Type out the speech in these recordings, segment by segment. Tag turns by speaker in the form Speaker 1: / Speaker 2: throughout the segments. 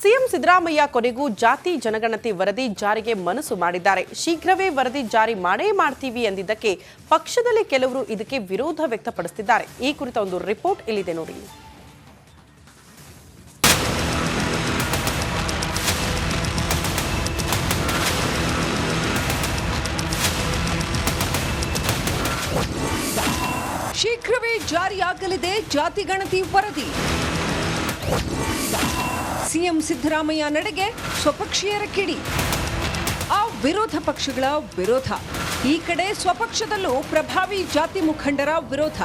Speaker 1: CM Siddaramaiah ಕೊನೆಗೂ ಜಾತಿ ಜನಗಣತಿ ವರದಿ ಜಾರಿಗೆ ಮನಸ್ಸು ಮಾಡಿದ್ದಾರೆ. ಶೀಘ್ರವೇ ವರದಿ ಜಾರಿ ಮಾಡೇ ಮಾಡ್ತೀವಿ ಎಂದಿದ್ದಕ್ಕೆ ಪಕ್ಷದಲ್ಲಿ ಕೆಲವರು ಇದಕ್ಕೆ ವಿರೋಧ ವ್ಯಕ್ತಪಡಿಸುತ್ತಿದ್ದಾರೆ. ಈ ಕುರಿತ ಒಂದು ರಿಪೋರ್ಟ್ ಇಲ್ಲಿದೆ ನೋಡಿ.
Speaker 2: ಶೀಘ್ರವೇ ಜಾರಿಯಾಗಲಿದೆ ಜಾತಿ ಗಣತಿ ವರದಿ. ಸಿಎಂ ಸಿದ್ದರಾಮಯ್ಯ ನಡೆಗೆ ಸ್ವಪಕ್ಷೀಯರ ಕಿಡಿ. ಆ ವಿರೋಧ ಪಕ್ಷಗಳ ವಿರೋಧ. ಈ ಕಡೆ ಸ್ವಪಕ್ಷದಲ್ಲೂ ಪ್ರಭಾವಿ ಜಾತಿ ಮುಖಂಡರ ವಿರೋಧ.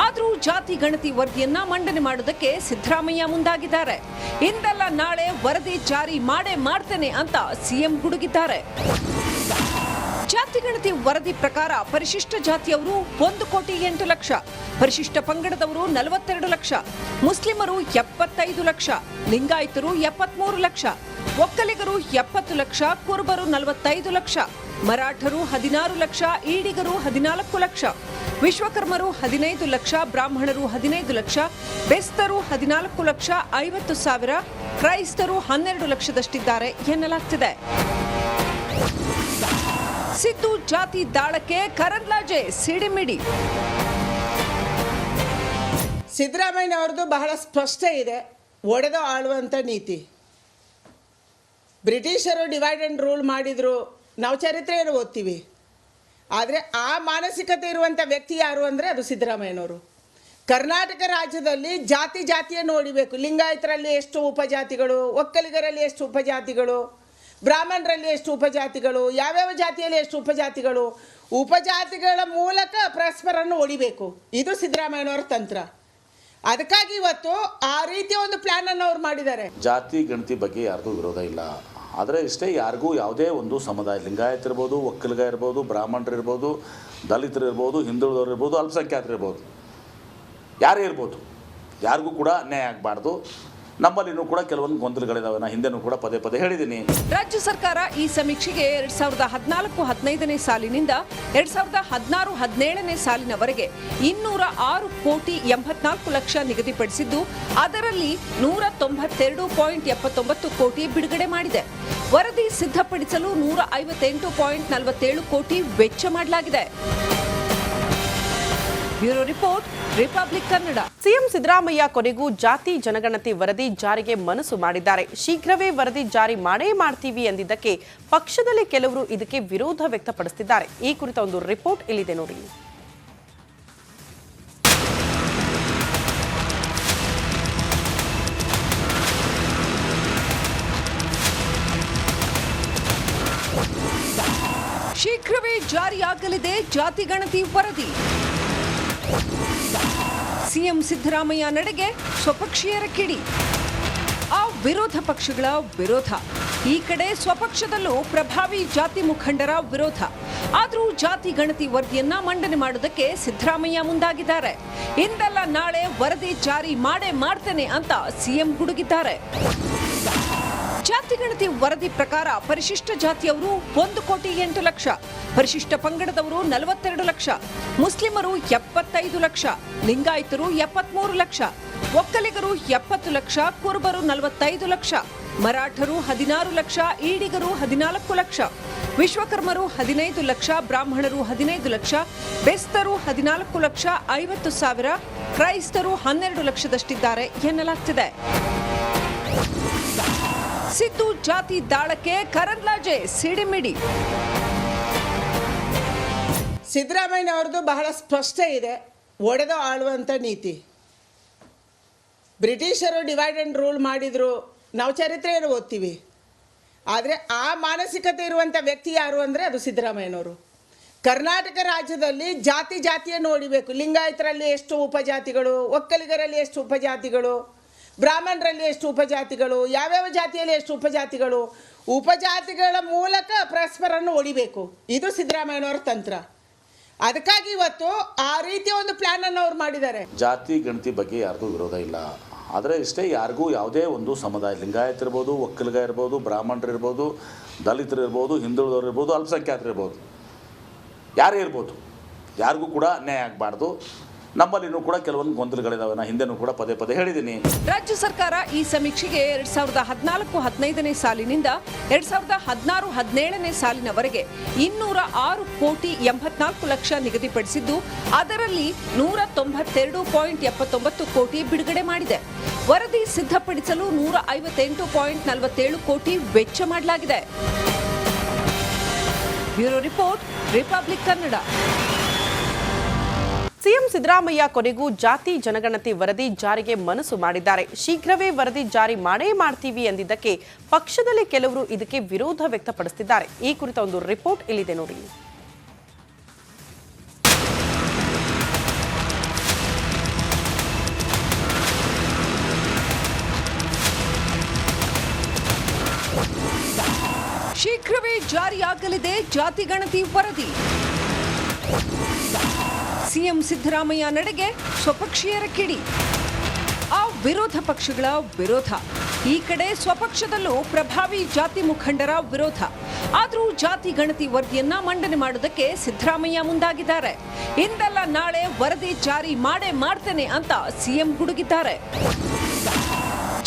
Speaker 2: ಆದರೂ ಜಾತಿ ಗಣತಿ ವರದಿಯನ್ನ ಮಂಡನೆ ಮಾಡೋದಕ್ಕೆ ಸಿದ್ದರಾಮಯ್ಯ ಮುಂದಾಗಿದ್ದಾರೆ. ಇಂದಲ್ಲ ನಾಳೆ ವರದಿ ಜಾರಿ ಮಾಡೇ ಮಾಡ್ತೇನೆ ಅಂತ ಸಿಎಂ ಗುಡುಗಿದ್ದಾರೆ. ಜಾತಿ ಗಣತಿ ವರದಿ ಪ್ರಕಾರ ಪರಿಶಿಷ್ಟ ಜಾತಿಯವರು 1,08,00,000, ಪರಿಶಿಷ್ಟ ಪಂಗಡದವರು 42 ಲಕ್ಷ, ಮುಸ್ಲಿಮರು 75 ಲಕ್ಷ, ಲಿಂಗಾಯತರು 73 ಲಕ್ಷ, ಒಕ್ಕಲಿಗರು 70 ಲಕ್ಷ, ಕುರುಬರು 45 ಲಕ್ಷ, ಮರಾಠರು 16 ಲಕ್ಷ, ಈಡಿಗರು 14 ಲಕ್ಷ, ವಿಶ್ವಕರ್ಮರು 15 ಲಕ್ಷ, ಬ್ರಾಹ್ಮಣರು 15 ಲಕ್ಷ, ಬೆಸ್ತರು 14 ಲಕ್ಷ 50,000, ಕ್ರೈಸ್ತರು 12 ಲಕ್ಷದಷ್ಟಿದ್ದಾರೆ ಎನ್ನಲಾಗ್ತಿದೆ. ಸಿದ್ದು ಜಾತಿ ದಾಳಕ್ಕೆ ಕರಂದ್ಲಾಜೆ ಸಿಡಿಮಿಡಿ.
Speaker 3: ಸಿದ್ದರಾಮಯ್ಯನವ್ರದ್ದು ಬಹಳ ಸ್ಪಷ್ಟ ಇದೆ, ಒಡೆದು ಆಳುವಂಥ ನೀತಿ. ಬ್ರಿಟಿಷರು ಡಿವೈಡ್ ಆ್ಯಂಡ್ ರೂಲ್ ಮಾಡಿದರು, ನಾವು ಚರಿತ್ರೆಯನ್ನು ಓದ್ತೀವಿ. ಆದರೆ ಆ ಮಾನಸಿಕತೆ ಇರುವಂಥ ವ್ಯಕ್ತಿ ಯಾರು ಅಂದರೆ ಅದು ಸಿದ್ದರಾಮಯ್ಯನವರು. ಕರ್ನಾಟಕ ರಾಜ್ಯದಲ್ಲಿ ಜಾತಿಯನ್ನು ನೋಡಿಬೇಕು. ಲಿಂಗಾಯತರಲ್ಲಿ ಎಷ್ಟು ಉಪಜಾತಿಗಳು, ಒಕ್ಕಲಿಗರಲ್ಲಿ ಎಷ್ಟು ಉಪಜಾತಿಗಳು, ಬ್ರಾಹ್ಮಣರಲ್ಲಿ ಎಷ್ಟು ಉಪಜಾತಿಗಳು, ಯಾವ್ಯಾವ ಜಾತಿಯಲ್ಲಿ ಎಷ್ಟು ಉಪಜಾತಿಗಳ ಮೂಲಕ ಪರಸ್ಪರನ್ನು ಹೊಡಿಬೇಕು. ಇದು ಸಿದ್ದರಾಮಯ್ಯನವರ ತಂತ್ರ. ಅದಕ್ಕಾಗಿ ಇವತ್ತು ಆ ರೀತಿಯ ಒಂದು ಪ್ಲಾನನ್ನು ಅವ್ರು ಮಾಡಿದ್ದಾರೆ.
Speaker 4: ಜಾತಿ ಗಣತಿ ಬಗ್ಗೆ ಯಾರ್ದು ವಿರೋಧ ಇಲ್ಲ. ಆದರೆ ಇಷ್ಟೇ, ಯಾರಿಗೂ ಯಾವುದೇ ಒಂದು ಸಮುದಾಯ, ಲಿಂಗಾಯತ ಇರ್ಬೋದು, ಒಕ್ಕಲಿಗ ಇರ್ಬೋದು, ಬ್ರಾಹ್ಮಣರು ಇರ್ಬೋದು, ದಲಿತರು ಇರ್ಬೋದು, ಹಿಂದುಳಿದವರು ಇರ್ಬೋದು, ಅಲ್ಪಸಂಖ್ಯಾತರು ಇರ್ಬೋದು, ಯಾರೇ ಇರ್ಬೋದು, ಯಾರಿಗೂ ಕೂಡ ಅನ್ಯಾಯ ಆಗಬಾರ್ದು. ನಮ್ಮಲ್ಲಿನೂ ಕೂಡ ಕೆಲವೊಂದು ಗೊಂದಲಗಳಿದಾವೆ. ನಾನು ಹಿಂದೆನೂ ಕೂಡ ಪದೇ ಪದೇ ಹೇಳಿದ್ದೀನಿ.
Speaker 2: ರಾಜ್ಯ ಸರ್ಕಾರ ಈ ಸಮೀಕ್ಷೆಗೆ 2014-15ನೇ ಸಾಲಿನಿಂದ 2016-17ನೇ ಸಾಲಿನವರೆಗೆ 206,84 ಲಕ್ಷ ನಿಗದಿಪಡಿಸಿದ್ದು, ಅದರಲ್ಲಿ 192.79 ಕೋಟಿ ಬಿಡುಗಡೆ ಮಾಡಿದೆ. ವರದಿ ಸಿದ್ಧಪಡಿಸಲು 158.47 ಕೋಟಿ ವೆಚ್ಚ ಮಾಡಲಾಗಿದೆ. Bureau report, republic Kannada.
Speaker 1: CM Siddaramaiah ಕೊನೆಗೂ ಜಾತಿ ಜನಗಣತಿ ವರದಿ ಜಾರಿಗೆ ಮನಸ್ಸು ಮಾಡಿದ್ದಾರೆ. ಶೀಘ್ರವೇ ವರದಿ ಜಾರಿ ಮಾಡೇ ಮಾಡ್ತೀವಿ ಎಂದಿದ್ದಕ್ಕೆ ಪಕ್ಷದಲ್ಲಿ ಕೆಲವರು ಇದಕ್ಕೆ ವಿರೋಧ ವ್ಯಕ್ತಪಡಿಸುತ್ತಿದ್ದಾರೆ. ಈ ಕುರಿತ ಒಂದು ರಿಪೋರ್ಟ್ ಇಲ್ಲಿದೆ ನೋಡಿ.
Speaker 2: ಶೀಘ್ರವೇ ಜಾರಿಯಾಗಲಿದೆ ಜಾತಿ ಗಣತಿ ವರದಿ. ಸಿಎಂ ಸಿದ್ದರಾಮಯ್ಯ ನಡೆಗೆ ಸ್ವಪಕ್ಷೀಯರ ಕಿಡಿ. ಆ ವಿರೋಧ ಪಕ್ಷಗಳ ವಿರೋಧ. ಈ ಕಡೆ ಸ್ವಪಕ್ಷದಲ್ಲೂ ಪ್ರಭಾವಿ ಜಾತಿ ಮುಖಂಡರ ವಿರೋಧ. ಆದರೂ ಜಾತಿ ಗಣತಿ ವರದಿಯನ್ನ ಮಂಡನೆ ಮಾಡೋದಕ್ಕೆ ಸಿದ್ದರಾಮಯ್ಯ ಮುಂದಾಗಿದ್ದಾರೆ. ಇಂದಲ್ಲ ನಾಳೆ ವರದಿ ಜಾರಿ ಮಾಡೇ ಮಾಡ್ತೇನೆ ಅಂತ ಸಿಎಂ ಗುಡುಗಿದ್ದಾರೆ. ಜಾತಿ ಗಣತಿ ವರದಿ ಪ್ರಕಾರ ಪರಿಶಿಷ್ಟ ಜಾತಿಯವರು 1,08,00,000, ಪರಿಶಿಷ್ಟ ಪಂಗಡದವರು 42 ಲಕ್ಷ, ಮುಸ್ಲಿಮರು 75 ಲಕ್ಷ, ಲಿಂಗಾಯತರು 73 ಲಕ್ಷ, ಒಕ್ಕಲಿಗರು 70 ಲಕ್ಷ, ಕುರುಬರು 45 ಲಕ್ಷ, ಮರಾಠರು 16 ಲಕ್ಷ, ಈಡಿಗರು 14 ಲಕ್ಷ, ವಿಶ್ವಕರ್ಮರು 15 ಲಕ್ಷ, ಬ್ರಾಹ್ಮಣರು 15 ಲಕ್ಷ, ಬೆಸ್ತರು 14 ಲಕ್ಷ 50,000, ಕ್ರೈಸ್ತರು 12 ಲಕ್ಷದಷ್ಟಿದ್ದಾರೆ ಎನ್ನಲಾಗ್ತಿದೆ. ಸಿದ್ದು ಜಾತಿ ದಾಳಕ್ಕೆ ಕರಂದ್ಲಾಜೆ ಸಿಡಿಮಿಡಿ.
Speaker 3: ಸಿದ್ದರಾಮಯ್ಯನವ್ರದ್ದು ಬಹಳ ಸ್ಪಷ್ಟ ಇದೆ, ಒಡೆದು ಆಳುವಂಥ ನೀತಿ. ಬ್ರಿಟಿಷರು ಡಿವೈಡ್ ಆ್ಯಂಡ್ ರೂಲ್ ಮಾಡಿದರು, ನಾವು ಚರಿತ್ರೆಯನ್ನು ಓದ್ತೀವಿ. ಆದರೆ ಆ ಮಾನಸಿಕತೆ ಇರುವಂಥ ವ್ಯಕ್ತಿ ಯಾರು ಅಂದರೆ ಅದು ಸಿದ್ದರಾಮಯ್ಯನವರು. ಕರ್ನಾಟಕ ರಾಜ್ಯದಲ್ಲಿ ಜಾತಿಯನ್ನು ನೋಡಿಬೇಕು. ಲಿಂಗಾಯತರಲ್ಲಿ ಎಷ್ಟು ಉಪಜಾತಿಗಳು, ಒಕ್ಕಲಿಗರಲ್ಲಿ ಎಷ್ಟು ಉಪಜಾತಿಗಳು, ಬ್ರಾಹ್ಮಣರಲ್ಲಿ ಎಷ್ಟು ಉಪಜಾತಿಗಳು, ಯಾವ್ಯಾವ ಜಾತಿಯಲ್ಲಿ ಎಷ್ಟು ಉಪಜಾತಿಗಳ ಮೂಲಕ ಪರಸ್ಪರನ್ನು ಹೊಡಿಬೇಕು. ಇದು ಸಿದ್ದರಾಮಯ್ಯನವರ ತಂತ್ರ. ಅದಕ್ಕಾಗಿ ಇವತ್ತು ಆ ರೀತಿಯ ಒಂದು ಪ್ಲಾನನ್ನು ಅವ್ರು ಮಾಡಿದ್ದಾರೆ.
Speaker 4: ಜಾತಿ ಗಣತಿ ಬಗ್ಗೆ ಯಾರ್ದು ವಿರೋಧ ಇಲ್ಲ. ಆದರೆ ಇಷ್ಟೇ, ಯಾರಿಗೂ ಯಾವುದೇ ಒಂದು ಸಮುದಾಯ, ಲಿಂಗಾಯತ ಇರ್ಬೋದು, ಒಕ್ಕಲಿಗ ಇರ್ಬೋದು, ಬ್ರಾಹ್ಮಣರು ಇರ್ಬೋದು, ದಲಿತರು ಇರ್ಬೋದು, ಹಿಂದುಳಿದವರು ಇರ್ಬೋದು, ಅಲ್ಪಸಂಖ್ಯಾತರು ಇರ್ಬೋದು, ಯಾರೇ ಇರ್ಬೋದು, ಯಾರಿಗೂ ಕೂಡ ಅನ್ಯಾಯ ಆಗಬಾರ್ದು. ನಮ್ಮಲ್ಲಿನೂ ಕೂಡ ಕೆಲವೊಂದು ಗೊಂದಲಗಳಿದಾವೆ. ನಾನು ಹಿಂದೆನೂ ಕೂಡ ಪದೇ ಪದೇ ಹೇಳಿದ್ದೀನಿ.
Speaker 2: ರಾಜ್ಯ ಸರ್ಕಾರ ಈ ಸಮೀಕ್ಷೆಗೆ 2014-15ನೇ ಸಾಲಿನಿಂದ 2016-17ನೇ ಸಾಲಿನವರೆಗೆ 206 ಕೋಟಿ 84 ಲಕ್ಷ ನಿಗದಿಪಡಿಸಿದ್ದು, ಅದರಲ್ಲಿ 192.79 ಕೋಟಿ ಬಿಡುಗಡೆ ಮಾಡಿದೆ. ವರದಿ ಸಿದ್ಧಪಡಿಸಲು 158.47 ಕೋಟಿ ವೆಚ್ಚ ಮಾಡಲಾಗಿದೆ. Bureau report, republic Kannada.
Speaker 1: CM Siddaramaiah ಕೊನೆಗೂ ಜಾತಿ ಜನಗಣತಿ ವರದಿ ಜಾರಿಗೆ ಮನಸ್ಸು ಮಾಡಿದ್ದಾರೆ. ಶೀಘ್ರವೇ ವರದಿ ಜಾರಿ ಮಾಡೇ ಮಾಡ್ತೀವಿ ಎಂದಿದ್ದಕ್ಕೆ ಪಕ್ಷದಲ್ಲಿ ಕೆಲವರು ಇದಕ್ಕೆ ವಿರೋಧ ವ್ಯಕ್ತಪಡಿಸುತ್ತಿದ್ದಾರೆ. ಈ ಕುರಿತ ಒಂದು ರಿಪೋರ್ಟ್ ಇಲ್ಲಿದೆ ನೋಡಿ.
Speaker 2: ಶೀಘ್ರವೇ ಜಾರಿಯಾಗಲಿದೆ ಜಾತಿ ಗಣತಿ ವರದಿ. ಸಿಎಂ ಸಿದ್ದರಾಮಯ್ಯ ನಡೆಗೆ ಸ್ವಪಕ್ಷೀಯರ ಕಿಡಿ. ಆ ವಿರೋಧ ಪಕ್ಷಗಳ ವಿರೋಧ. ಈ ಕಡೆ ಸ್ವಪಕ್ಷದಲ್ಲೂ ಪ್ರಭಾವಿ ಜಾತಿ ಮುಖಂಡರ ವಿರೋಧ. ಆದರೂ ಜಾತಿ ಗಣತಿ ವರದಿಯನ್ನ ಮಂಡನೆ ಮಾಡೋದಕ್ಕೆ ಸಿದ್ದರಾಮಯ್ಯ ಮುಂದಾಗಿದ್ದಾರೆ. ಇಂದಲ್ಲ ನಾಳೆ ವರದಿ ಜಾರಿ ಮಾಡೇ ಮಾಡ್ತೇನೆ ಅಂತ ಸಿಎಂ ಗುಡುಗಿದ್ದಾರೆ.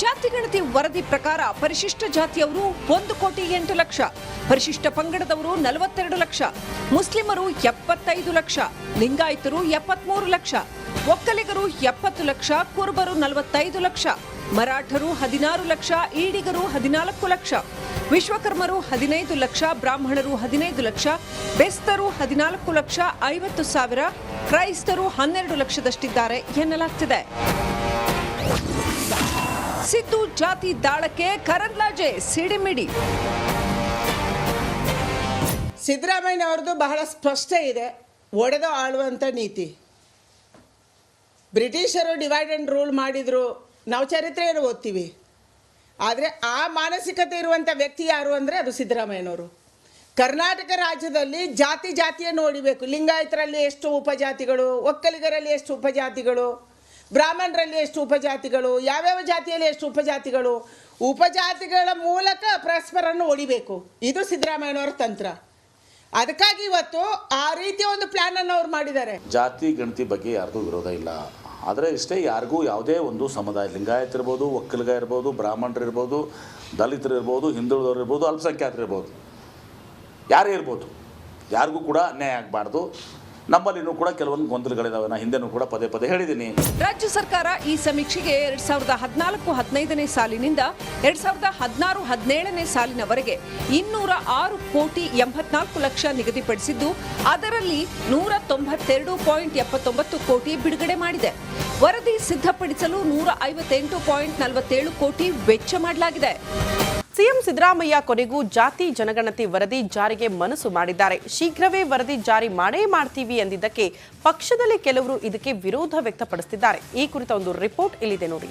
Speaker 2: ಜಾತಿ ಗಣತಿ ವರದಿ ಪ್ರಕಾರ ಪರಿಶಿಷ್ಟ ಜಾತಿಯವರು 1,08,00,000, ಪರಿಶಿಷ್ಟ ಪಂಗಡದವರು 42 ಲಕ್ಷ, ಮುಸ್ಲಿಮರು 75 ಲಕ್ಷ, ಲಿಂಗಾಯತರು 73 ಲಕ್ಷ, ಒಕ್ಕಲಿಗರು 70 ಲಕ್ಷ, ಕುರುಬರು 45 ಲಕ್ಷ, ಮರಾಠರು 16 ಲಕ್ಷ, ಈಡಿಗರು 14 ಲಕ್ಷ, ವಿಶ್ವಕರ್ಮರು 15 ಲಕ್ಷ, ಬ್ರಾಹ್ಮಣರು 15 ಲಕ್ಷ, ಬೆಸ್ತರು 14 ಲಕ್ಷ 50,000, ಕ್ರೈಸ್ತರು 12 ಲಕ್ಷದಷ್ಟಿದ್ದಾರೆ ಎನ್ನಲಾಗ್ತಿದೆ. ಸಿದ್ದು ಜಾತಿ ದಾಳಕ್ಕೆ ಕರಂದ್ಲಾಜೆ ಸಿಡಿಮಿಡಿ.
Speaker 3: ಸಿದ್ದರಾಮಯ್ಯನವ್ರದ್ದು ಬಹಳ ಸ್ಪಷ್ಟ ಇದೆ, ಒಡೆದು ಆಳುವಂಥ ನೀತಿ. ಬ್ರಿಟಿಷರು ಡಿವೈಡ್ ಆ್ಯಂಡ್ ರೂಲ್ ಮಾಡಿದರು, ನಾವು ಚರಿತ್ರೆಯನ್ನು ಓದ್ತೀವಿ. ಆದರೆ ಆ ಮಾನಸಿಕತೆ ಇರುವಂಥ ವ್ಯಕ್ತಿ ಯಾರು ಅಂದರೆ ಅದು ಸಿದ್ದರಾಮಯ್ಯನವರು. ಕರ್ನಾಟಕ ರಾಜ್ಯದಲ್ಲಿ ಜಾತಿಯನ್ನು ನೋಡಿಬೇಕು. ಲಿಂಗಾಯತರಲ್ಲಿ ಎಷ್ಟು ಉಪಜಾತಿಗಳು, ಒಕ್ಕಲಿಗರಲ್ಲಿ ಎಷ್ಟು ಉಪಜಾತಿಗಳು, ಬ್ರಾಹ್ಮಣರಲ್ಲಿ ಎಷ್ಟು ಉಪಜಾತಿಗಳು, ಯಾವ್ಯಾವ ಜಾತಿಯಲ್ಲಿ ಎಷ್ಟು ಉಪಜಾತಿಗಳು, ಉಪಜಾತಿಗಳ ಮೂಲಕ ಪರಸ್ಪರನ್ನು ಹೊಡಿಬೇಕು. ಇದು ಸಿದ್ದರಾಮಯ್ಯನವರ ತಂತ್ರ. ಅದಕ್ಕಾಗಿ ಇವತ್ತು ಆ ರೀತಿಯ ಒಂದು ಪ್ಲಾನನ್ನು ಅವ್ರು ಮಾಡಿದ್ದಾರೆ.
Speaker 4: ಜಾತಿ ಗಣತಿ ಬಗ್ಗೆ ಯಾರ್ದು ವಿರೋಧ ಇಲ್ಲ. ಆದರೆ ಇಷ್ಟೇ, ಯಾರಿಗೂ ಯಾವುದೇ ಒಂದು ಸಮುದಾಯ, ಲಿಂಗಾಯತ ಇರ್ಬೋದು, ಒಕ್ಕಲಿಗ ಇರ್ಬೋದು, ಬ್ರಾಹ್ಮಣರು ಇರ್ಬೋದು, ದಲಿತರು ಇರ್ಬೋದು, ಹಿಂದುಳಿದವರು ಇರ್ಬೋದು, ಅಲ್ಪಸಂಖ್ಯಾತರು ಇರ್ಬೋದು, ಯಾರೇ ಇರ್ಬೋದು, ಯಾರಿಗೂ ಕೂಡ ಅನ್ಯಾಯ ಆಗಬಾರ್ದು. ನಮ್ಮಲ್ಲಿನೂ ಕೂಡ ಕೆಲವೊಂದು ಗೊಂದಲಗಳಿದಾವೆ. ನಾನು ಹಿಂದೆನೂ ಕೂಡ ಪದೇ ಪದೇ ಹೇಳಿದ್ದೀನಿ.
Speaker 2: ರಾಜ್ಯ ಸರ್ಕಾರ ಈ ಸಮೀಕ್ಷೆಗೆ 2014-15ನೇ ಸಾಲಿನಿಂದ 2016-17ನೇ ಸಾಲಿನವರೆಗೆ 206 ಕೋಟಿ 84 ಲಕ್ಷ ನಿಗದಿಪಡಿಸಿದ್ದು, ಅದರಲ್ಲಿ 192.79 ಕೋಟಿ ಬಿಡುಗಡೆ ಮಾಡಿದೆ. ವರದಿ ಸಿದ್ಧಪಡಿಸಲು 158.47 ಕೋಟಿ ವೆಚ್ಚ ಮಾಡಲಾಗಿದೆ.
Speaker 1: ಸಿಎಂ ಸಿದ್ದರಾಮಯ್ಯ ಕೊನೆಗೂ ಜಾತಿ ಜನಗಣತಿ ವರದಿ ಜಾರಿಗೆ ಮನಸ್ಸು ಮಾಡಿದ್ದಾರೆ. ಶೀಘ್ರವೇ ವರದಿ ಜಾರಿ ಮಾಡೇ ಮಾಡ್ತೀವಿ ಎಂದಿದ್ದಕ್ಕೆ ಪಕ್ಷದಲ್ಲಿ ಕೆಲವರು ಇದಕ್ಕೆ ವಿರೋಧ ವ್ಯಕ್ತಪಡಿಸುತ್ತಿದ್ದಾರೆ. ಈ ಕುರಿತ ಒಂದು ರಿಪೋರ್ಟ್ ಇಲ್ಲಿದೆ ನೋಡಿ.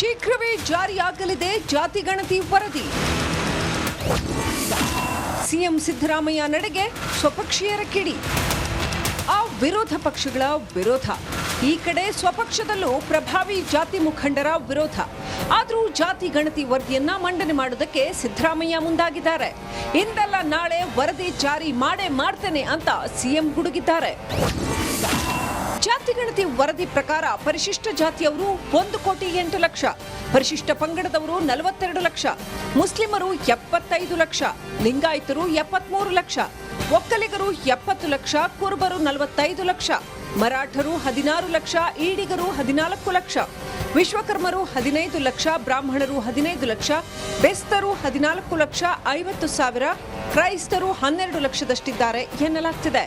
Speaker 2: ಶೀಘ್ರವೇ ಜಾರಿಯಾಗಲಿದೆ ಜಾತಿ ಗಣತಿ ವರದಿ. ಸಿಎಂ ಸಿದ್ದರಾಮಯ್ಯ ನಡೆಗೆ ಸ್ವಪಕ್ಷೀಯರ ಕಿಡಿ. ಆ ವಿರೋಧ ಪಕ್ಷಗಳ ವಿರೋಧ. ಈ ಕಡೆ ಸ್ವಪಕ್ಷದಲ್ಲೂ ಪ್ರಭಾವಿ ಜಾತಿ ಮುಖಂಡರ ವಿರೋಧ. ಆದರೂ ಜಾತಿ ಗಣತಿ ವರದಿಯನ್ನ ಮಂಡನೆ ಮಾಡೋದಕ್ಕೆ ಸಿದ್ದರಾಮಯ್ಯ ಮುಂದಾಗಿದ್ದಾರೆ. ಇಂದಲ್ಲ ನಾಳೆ ವರದಿ ಜಾರಿ ಮಾಡೇ ಮಾಡ್ತೇನೆ ಅಂತ ಸಿಎಂ ಗುಡುಗಿದ್ದಾರೆ. ಜಾತಿ ಗಣತಿ ವರದಿ ಪ್ರಕಾರ ಪರಿಶಿಷ್ಟ ಜಾತಿಯವರು 1,08,00,000, ಪರಿಶಿಷ್ಟ ಪಂಗಡದವರು 42 ಲಕ್ಷ, ಮುಸ್ಲಿಮರು 75 ಲಕ್ಷ, ಲಿಂಗಾಯತರು 73 ಲಕ್ಷ, ಒಕ್ಕಲಿಗರು 70 ಲಕ್ಷ, ಕುರುಬರು 45 ಲಕ್ಷ, ಮರಾಠರು 16 ಲಕ್ಷ, ಈಡಿಗರು 14 ಲಕ್ಷ, ವಿಶ್ವಕರ್ಮರು 15 ಲಕ್ಷ, ಬ್ರಾಹ್ಮಣರು 15 ಲಕ್ಷ, ಬೆಸ್ತರು 14 ಲಕ್ಷ 50,000, ಕ್ರೈಸ್ತರು 12 ಲಕ್ಷದಷ್ಟಿದ್ದಾರೆ ಎನ್ನಲಾಗ್ತಿದೆ.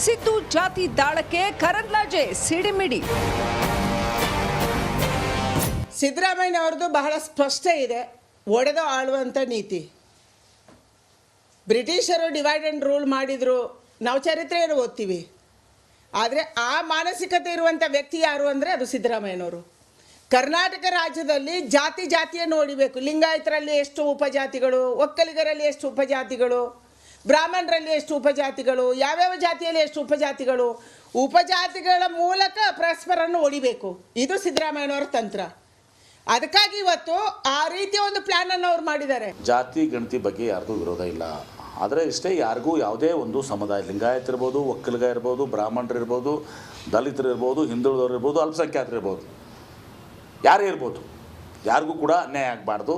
Speaker 2: ಸಿದ್ದು ಜಾತಿ ದಾಳಕ್ಕೆ ಕರಂದ್ಲಾಜೆ ಸಿಡಿಮಿಡಿ.
Speaker 3: ಸಿದ್ದರಾಮಯ್ಯನವ್ರದ್ದು ಬಹಳ ಸ್ಪಷ್ಟ ಇದೆ, ಒಡೆದು ಆಳುವಂಥ ನೀತಿ. ಬ್ರಿಟಿಷರು ಡಿವೈಡ್ ಆ್ಯಂಡ್ ರೂಲ್ ಮಾಡಿದರು, ನಾವು ಚರಿತ್ರೆಯನ್ನು ಓದ್ತೀವಿ. ಆದರೆ ಆ ಮಾನಸಿಕತೆ ಇರುವಂಥ ವ್ಯಕ್ತಿ ಯಾರು ಅಂದರೆ ಅದು ಸಿದ್ದರಾಮಯ್ಯನವರು. ಕರ್ನಾಟಕ ರಾಜ್ಯದಲ್ಲಿ ಜಾತಿಯನ್ನು ನೋಡಿಬೇಕು. ಲಿಂಗಾಯತರಲ್ಲಿ ಎಷ್ಟು ಉಪಜಾತಿಗಳು, ಒಕ್ಕಲಿಗರಲ್ಲಿ ಎಷ್ಟು ಉಪಜಾತಿಗಳು, ಬ್ರಾಹ್ಮಣರಲ್ಲಿ ಎಷ್ಟು ಉಪಜಾತಿಗಳು, ಯಾವ್ಯಾವ ಜಾತಿಯಲ್ಲಿ ಎಷ್ಟು ಉಪಜಾತಿಗಳು, ಉಪಜಾತಿಗಳ ಮೂಲಕ ಪರಸ್ಪರನ್ನು ಹೊಡಿಬೇಕು. ಇದು ಸಿದ್ದರಾಮಯ್ಯನವರ ತಂತ್ರ. ಅದಕ್ಕಾಗಿ ಇವತ್ತು ಆ ರೀತಿಯ ಒಂದು ಪ್ಲಾನನ್ನು ಅವ್ರು ಮಾಡಿದ್ದಾರೆ.
Speaker 4: ಜಾತಿ ಗಣತಿ ಬಗ್ಗೆ ಯಾರ್ದು ವಿರೋಧ ಇಲ್ಲ, ಆದರೆ ಇಷ್ಟೇ ಯಾರಿಗೂ ಯಾವುದೇ ಒಂದು ಸಮುದಾಯ, ಲಿಂಗಾಯತ ಇರ್ಬೋದು, ಒಕ್ಕಲಿಗ ಇರ್ಬೋದು, ಬ್ರಾಹ್ಮಣರು ಇರ್ಬೋದು, ದಲಿತರು ಇರ್ಬೋದು, ಹಿಂದುಳಿದವರು ಇರ್ಬೋದು, ಅಲ್ಪಸಂಖ್ಯಾತರು ಇರ್ಬೋದು, ಯಾರೇ ಇರ್ಬೋದು, ಯಾರಿಗೂ ಕೂಡ ಅನ್ಯಾಯ ಆಗಬಾರ್ದು.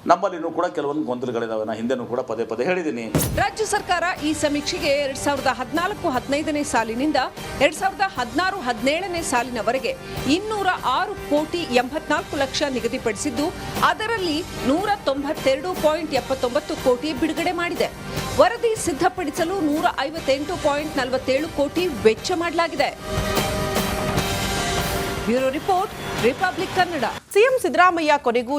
Speaker 4: ನಮ್ಮಲ್ಲಿನೂ ಕೂಡ ಕೆಲವೊಂದು ಗೊಂದಲಗಳಿದಾವೆ. ನಾನು ಹಿಂದೆನೂ ಕೂಡ ಪದೇ ಪದೇ ಹೇಳಿದ್ದೀನಿ.
Speaker 2: ರಾಜ್ಯ ಸರ್ಕಾರ ಈ ಸಮೀಕ್ಷೆಗೆ 2014-15ನೇ ಸಾಲಿನಿಂದ 2016-17ನೇ ಸಾಲಿನವರೆಗೆ 206 ಕೋಟಿ 84 ಲಕ್ಷ ನಿಗದಿಪಡಿಸಿದ್ದು, ಅದರಲ್ಲಿ 192.79 ಕೋಟಿ ಬಿಡುಗಡೆ ಮಾಡಿದೆ. ವರದಿ ಸಿದ್ಧಪಡಿಸಲು 158.47 ಕೋಟಿ ವೆಚ್ಚ ಮಾಡಲಾಗಿದೆ. Bureau report, republic Kannada.
Speaker 1: CM Siddaramaiah ಕೊನೆಗೂ